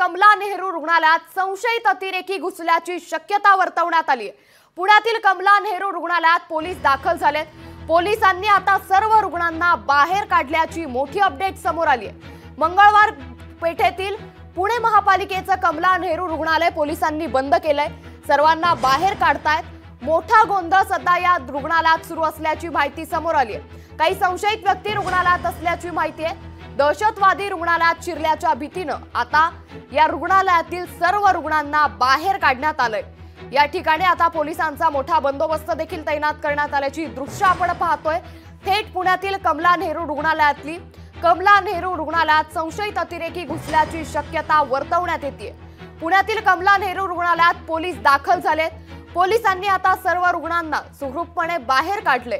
कमला नेहरू रुग्णालयात संशयित अतिरेकी घुसल्याची शक्यता वर्तवण्यात आली आहे। पुण्यातील कमला नेहरू रुग्णालयात पोलीस दाखल झालेत। पोलिसांनी आता सर्व रुग्णांना बाहेर काढल्याची मोठी अपडेट समोर आली आहे। मंगळवार पेठेतील पुणे महापालिकेचं कमला नेहरू रुग्णालय पोलिसांनी बंद केलंय। सर्वांना बाहेर काढतायत। मोठा गोंधळ सध्या या रुग्णालयात सुरू असल्याची माहिती समोर आली आहे। काही संशयित व्यक्ती रुग्णालयात असल्याची माहिती आहे। दहशतवादी रुग्णालयात शिरल्याच्या भीतीनं आता या रुग्णालयातील सर्व रुग्णांना बाहेर काढण्यात आलंय। या ठिकाणी आता पोलिसांचा मोठा बंदोबस्त देखील तैनात करण्यात आल्याची दृश्य आपण पाहतोय। थेट पुण्यातील कमला नेहरू रुग्णालयातली कमला नेहरू रुग्णालयात संशयित अतिरेकी घुसल्याची शक्यता वर्तवण्यात येते। पुण्यातील कमला नेहरू रुग्णालयात पोलीस दाखल झालेत। पोलिसांनी आता सर्व रुग्णांना सुखरूपपणे बाहेर काढले।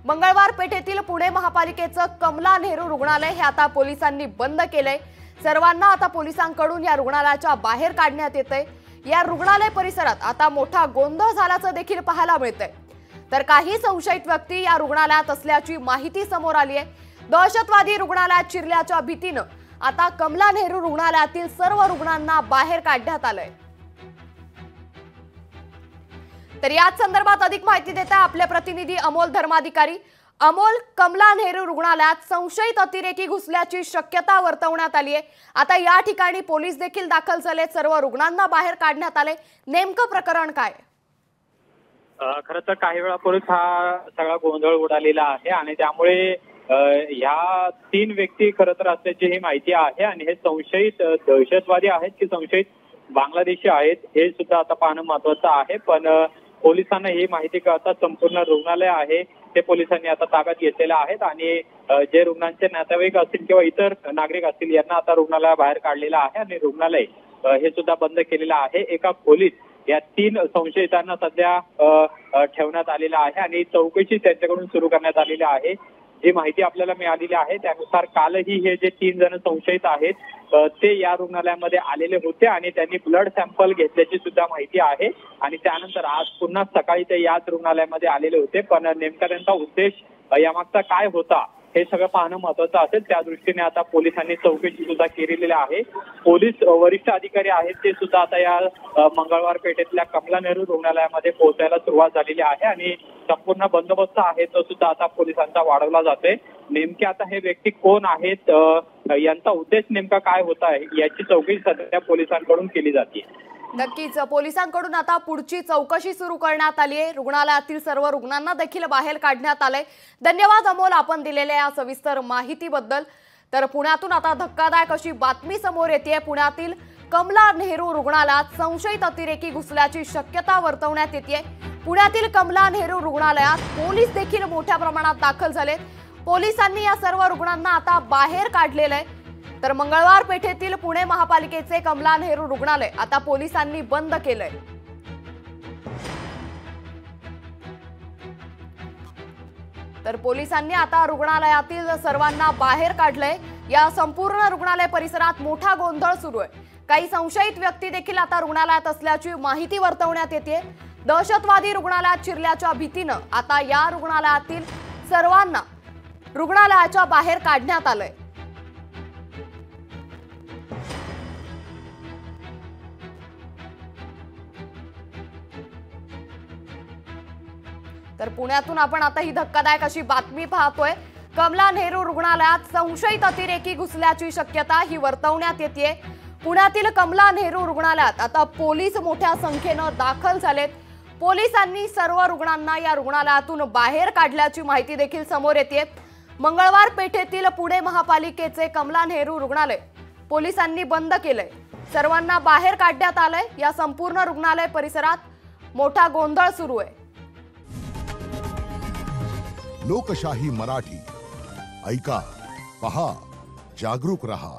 मंगळवार पेठेतील पुणे महापालिकेचं कमला नेहरू रुग्णालय हे आता पोलिसांनी बंद केलंय। सर्वांना आता पोलिसांकडून या रुग्णालयाच्या बाहेर काढण्यात येतंय। या रुग्णालय परिसरात आता मोठा गोंधळ झाल्याचं देखील पाहायला मिळतंय। तर काही संशयित व्यक्ती या रुग्णालयात असल्याची माहिती समोर आली आहे। दहशतवादी रुग्णालयात शिरल्याच्या भीतीनं आता कमला नेहरू रुग्णालयातील सर्व रुग्णांना बाहेर काढण्यात आलंय। तर याच संदर्भात अधिक माहिती देत आहे आपले प्रतिनिधी अमोल धर्माधिकारी। अमोल, कमला नेहरू रुग्णालयात संशयित अतिरेकी घुसल्याची शक्यता वर्तवण्यात आली आहे। आता या ठिकाणी पोलीस देखील दाखल झाले, सर्व रुग्णांना बाहेर काढण्यात आले। नेमकं प्रकरण काय? खरं तर काही वेळापूर्वीच हा सगळा गोंधळ उडालेला आहे आणि त्यामुळे ह्या 3 व्यक्ती खरं तर असल्याची ही माहिती आहे आणि हे संशयित दहशतवादी आहेत की संशयित बांगलादेशी आहेत हे सुद्धा आता पाहणं महत्वाचं आहे। पण पोलिसांना ही माहिती कळता संपूर्ण रुग्णालय आहे ते पोलिसांनी आता ताब्यात घेतलेलं आहेत आणि जे रुग्णांचे नातेवाईक असतील किंवा इतर नागरिक असतील यांना आता रुग्णालयाबाहेर काढलेलं आहे आणि रुग्णालय हे सुद्धा बंद केलेलं आहे। एका खोलीत या 3 संशयितांना सध्या ठेवण्यात आलेलं आहे आणि चौकशी त्यांच्याकडून सुरू करण्यात आलेली आहे। जी माहिती आपल्याला मिळालेली आहे त्यानुसार कालही हे जे 3 जण संशयित आहेत ते या रुग्णालयामध्ये आलेले होते आणि त्यांनी ब्लड सॅम्पल घेतल्याची सुद्धा माहिती आहे आणि त्यानंतर आज पुन्हा सकाळी ते याच रुग्णालयामध्ये आलेले होते। पण नेमका त्यांचा उद्देश यामागचा काय होता हे सगळं पाहणं महत्वाचं असेल। त्या दृष्टीने आता पोलिसांनी चौकशी सुद्धा केलेली आहे। पोलीस वरिष्ठ अधिकारी आहेत ते सुद्धा आता या मंगळवार पेठेतल्या कमला नेहरू रुग्णालयामध्ये पोहोचायला सुरुवात झालेली आहे आणि संपूर्ण बंदोबस्त आहे तो सुद्धा आता पोलिसांचा वाढवला जातोय। नेमके आता हे व्यक्ती कोण आहेत, यांचा उद्देश नेमका काय होता याची चौकशी सध्या पोलिसांकडून केली जाते। नक्कीच पोलिसांकडून आता पुढची चौकशी सुरू करण्यात आली आहे। रुग्णालयातील सर्व रुग्णांना देखील बाहेर काढण्यात आलंय। धन्यवाद अमोल आपण दिलेल्या या सविस्तर माहितीबद्दल। तर पुण्यातून आता धक्कादायक अशी बातमी समोर येते। पुण्यातील कमला नेहरू रुग्णालयात संशयित अतिरेकी घुसल्याची शक्यता वर्तवण्यात येते। पुण्यातील कमला नेहरू रुग्णालयात पोलीस देखील मोठ्या प्रमाणात दाखल झालेत। पोलिसांनी या सर्व रुग्णांना आता बाहेर काढलेलं आहे। तर मंगळवार पेठेतील पुणे महापालिकेचे कमला नेहरू रुग्णालय आता पोलिसांनी बंद केलंय। तर पोलिसांनी आता रुग्णालयातील सर्वांना बाहेर काढलंय। या संपूर्ण रुग्णालय परिसरात मोठा गोंधळ सुरू आहे। काही संशयित व्यक्ती देखील आता रुग्णालयात असल्याची माहिती वर्तवण्यात येते। दहशतवादी रुग्णालयात शिरल्याच्या भीतीनं आता या रुग्णालयातील सर्वांना रुग्णालयाच्या बाहेर काढण्यात आलंय। तर पुण्यातून आपण आता ही धक्कादायक अशी बातमी पाहतोय। कमला नेहरू रुग्णालयात संशयित अतिरेकी घुसल्याची शक्यता ही वर्तवण्यात येते। पुण्यातील कमला नेहरू रुग्णालयात आता पोलीस मोठ्या संख्येनं दाखल झालेत। पोलिसांनी सर्व रुग्णांना या रुग्णालयातून बाहेर काढल्याची माहिती देखील समोर येते। मंगळवार पेठेतील पुणे महापालिकेचे कमला नेहरू रुग्णालय पोलिसांनी बंद केलंय। सर्वांना बाहेर काढण्यात आलंय। या संपूर्ण रुग्णालय परिसरात मोठा गोंधळ सुरू आहे। लोकशाही मराठी ऐका, पहा, जागरूक रहा।